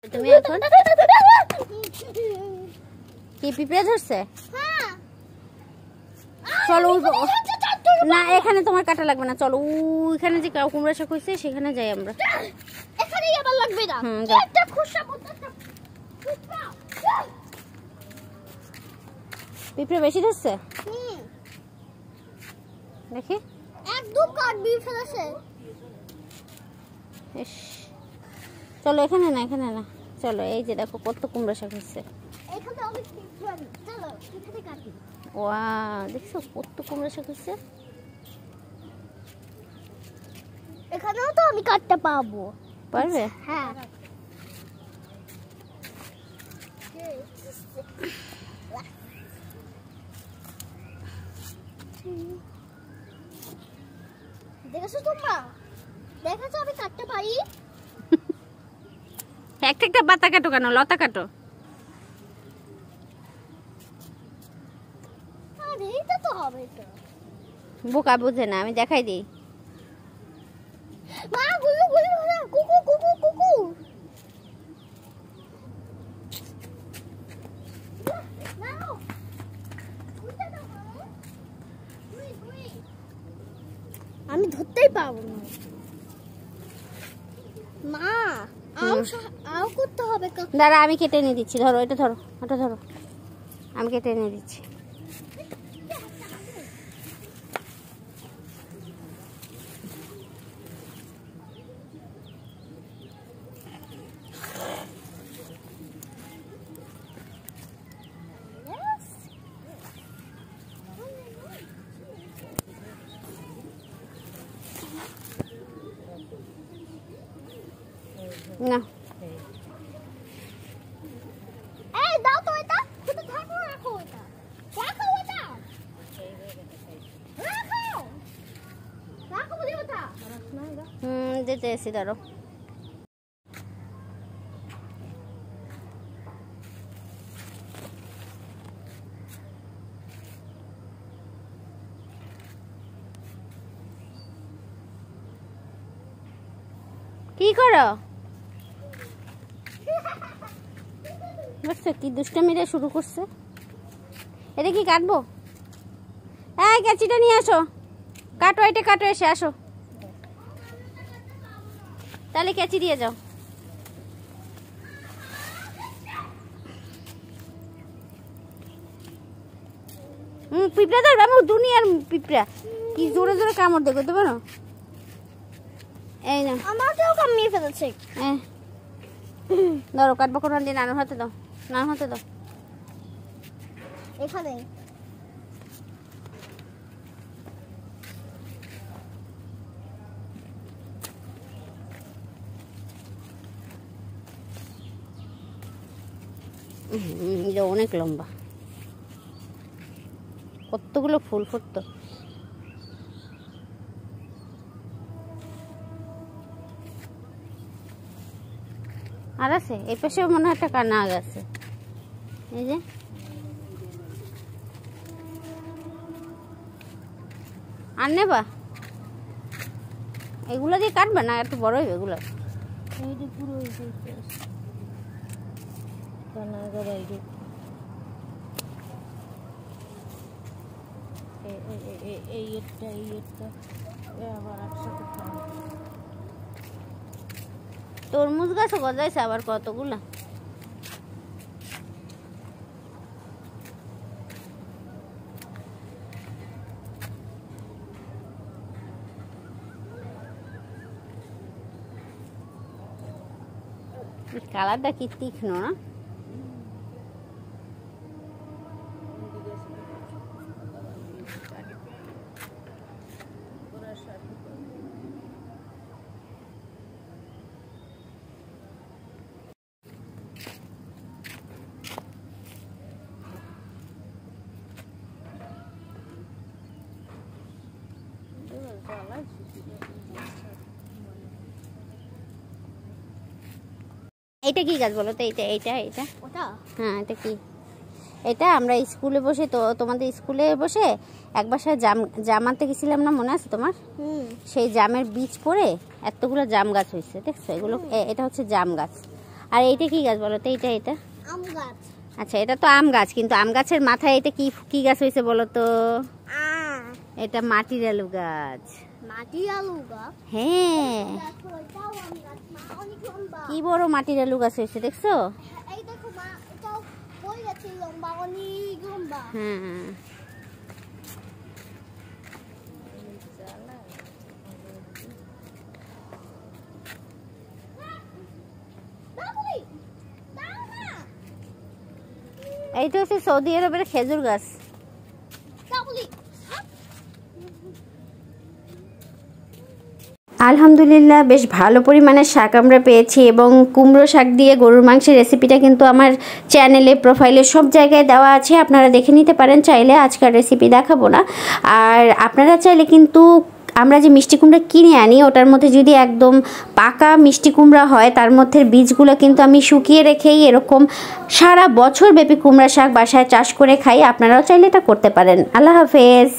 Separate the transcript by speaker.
Speaker 1: তুমি এখন কি পিঁপড়ে ধরছে? চলো না, এখানে তোমার কাটা লাগবে না, চলো ওইখানে যে কুমড়া শাক হয়েছে সেখানে যাই আমরা।
Speaker 2: এখানেই আবার লাগবে না। একটা খুশা বলতেছে
Speaker 1: পিঁপড়ে বেশি ধরছে দেখি,
Speaker 2: একদম কাটবি ফেলেছে।
Speaker 1: চলো এখানে না, এখানে না, চলো এই যে দেখো কত কুমড়া শাক হচ্ছে।
Speaker 2: এখানে অনেক পিঁপড়ে, চলো এখানে কাটি।
Speaker 1: ওয়াও, দেখছো কত কুমড়া শাক হচ্ছে।
Speaker 2: এখানেও তো আমি কাটতে পাবো।
Speaker 1: পারবে?
Speaker 2: হ্যাঁ। দেখেছো তোমরা? দেখেছো আমি কাটতে পারি?
Speaker 1: একটা একটা পাতা কাটো কেন, লতা কাটো।
Speaker 2: আরে এটা তো হবে তো।
Speaker 1: বোকা বুঝে না, আমি দেখাই দিই।
Speaker 2: মা গুলু গুলু কুকু কুকু কুকু। নাও উঠে দাও। আমি ধরতেই পারবো না মা। আও করতে হবে।
Speaker 1: দাঁড়া আমি কেটে নিয়ে দিচ্ছি, ধরো এটা, ধরো ওটা ধরো, আমি কেটে নিয়ে দিচ্ছি। না
Speaker 2: এই দাও তো এটা, শুধু ঢাকো, রাখো এটা, রাখো এটা, রাখো, রাখো বলি ওটা।
Speaker 1: দিতে এসি, ধরো। কি করো? বুঝছো কি দুষ্টামিটা শুরু করছে। এটা কি কাটবো? এই কেচিটা নিয়ে আসো, কাটো, এটা কাটো, এসে আসো, তাহলে কেচি দিয়ে যাও। পিঁপড়া ধরবে? আমি দুনিয়ার পিঁপড়া, কি জোরে জোরে কামড় দেবো, দেবো না। এই না,
Speaker 2: আমাকেও কামিয়ে ফেলেছে।
Speaker 1: ধরো কাটবো, কোন দিয়ে নানুর হাতে দাও, নানুর হাতে দাও।
Speaker 2: এখানে
Speaker 1: এটা অনেক লম্বা, কতগুলো ফুল ফুটতো। আর আছে এই পাশে মনে হয় একটা কানা গেছে, এই যে আর নেবা, এগুলো দিয়ে কাটবে না, একটু বড় হইবে এগুলো। তরমুজ গাছও গজাইছে আবার কতগুলা। কালারটা কি তীক্ষ্ণ না? এটা কি গাছ বলো তো? এইটা এইটা এইটা
Speaker 2: ওটা?
Speaker 1: হ্যাঁ, এটা কি? এটা আমরা স্কুলে বসে, তো তোমাদের স্কুলে বসে একবার সাথে জাম আনতে গেছিলাম না, মনে আছে তোমার? সেই জামের বীজ পড়ে এতগুলো জাম গাছ হয়েছে, দেখছো? এগুলো, এটা হচ্ছে জাম গাছ। আর এইটা কি গাছ বলো তো? এটা
Speaker 2: আম গাছ।
Speaker 1: আচ্ছা, এটা তো আম গাছ, কিন্তু আম গাছের মাথায় এটা কি কি গাছ হয়েছে বলো তো? এটা মাটির আলু গাছ।
Speaker 2: মাটির আলু গাছ?
Speaker 1: হ্যাঁ,
Speaker 2: দেখো এটাও আম গাছ, মা অনেক লম্বা।
Speaker 1: কি বড় মাটির আলু গাছ হয়েছে দেখছো?
Speaker 2: এই দেখো মা, এটাও বই গেছে লম্বা, অনেক লম্বা।
Speaker 1: হ্যাঁ, এইটা হচ্ছে সৌদি আরবের খেজুর গাছ। আলহামদুলিল্লাহ, বেশ ভালো পরিমাণে শাক আমরা পেয়েছি, এবং কুমড়ো শাক দিয়ে গরুর মাংসের রেসিপিটা কিন্তু আমার চ্যানেলে, প্রোফাইলে সব জায়গায় দেওয়া আছে, আপনারা দেখে নিতে পারেন চাইলে। আজকের রেসিপি দেখাবো না। আর আপনারা চাইলে কিন্তু আমরা যে মিষ্টি কুমড়া কিনে আনি, ওটার মধ্যে যদি একদম পাকা মিষ্টি কুমড়া হয়, তার মধ্যে বীজগুলো কিন্তু আমি শুকিয়ে রেখেই এরকম সারা বছর ব্যাপী কুমড়া শাক বাসায় চাষ করে খাই। আপনারাও চাইলে এটা করতে পারেন। আল্লাহ হাফেজ।